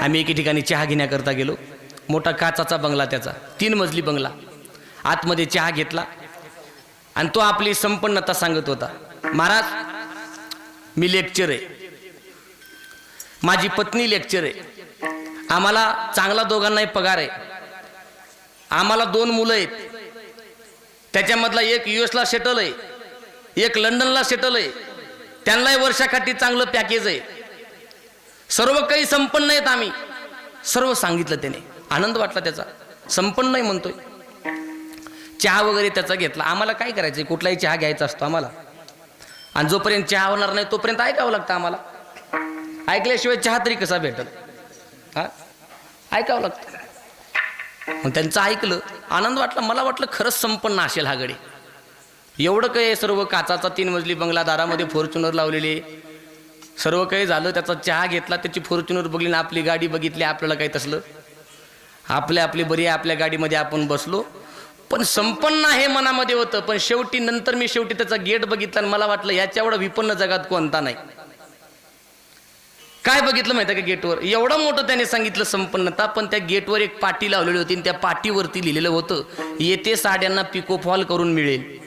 आम्ही एके ठिकाणी चहा घेण्याकरता गेलो. मोठा काचाचा बंगला, त्याचा 3 मजली बंगला. आतमध्ये चहा घेतला आणि तो आपली संपन्नता सांगत होता. महाराज, मी लेक्चर आहे, माझी पत्नी लेक्चर आहे, आम्हाला चांगला दोघांनाही पगार आहे, आम्हाला 2 मुलं आहेत, त्याच्यामधला एक US ला सेटल आहे, एक लंडनला सेटल आहे, त्यांनाही वर्षाकाठी चांगलं पॅकेज आहे, सर्व काही संपन्न आहेत आम्ही. सर्व सांगितलं त्याने. आनंद वाटला त्याचा. संपन्न नाही म्हणतोय. चहा वगैरे त्याचा घेतला. आम्हाला काय करायचं, कुठलाही चहा घ्यायचा असतो आम्हाला, आणि जोपर्यंत चहा होणार नाही तोपर्यंत ऐकावं लागतं आम्हाला. ऐकल्याशिवाय चहा तरी कसा भेटल, हा, ऐकावं लागतं. मग त्यांचं ऐकलं, आनंद वाटला. मला वाटलं खरंच संपन्न असेल हा गडी. एवढं काही सर्व काचाचा 3 मजली बंगला, दारामध्ये फॉर्च्युनर लावलेले, सर्व काही झालं. त्याचा चहा घेतला, त्याची फॉर्च्युनर बघली ना आपली गाडी बघितली. आपल्याला काही तसलं, आपली बरी आहे, आपल्या गाडीमध्ये आपण बसलो. पण संपन्न हे मनामध्ये होतं. पण शेवटी नंतर मी त्याचा गेट बघितला आणि मला वाटलं याच्या एवढा विपन्न जगात कोणता नाही. काय बघितलं माहिती का गेटवर? एवढं मोठं त्याने सांगितलं संपन्नता, पण त्या गेटवर एक पाटी लावलेली होती आणि त्या पाटीवरती लिहिलेलं होतं, येथे साड्यांना पिको फॉल करून मिळेल.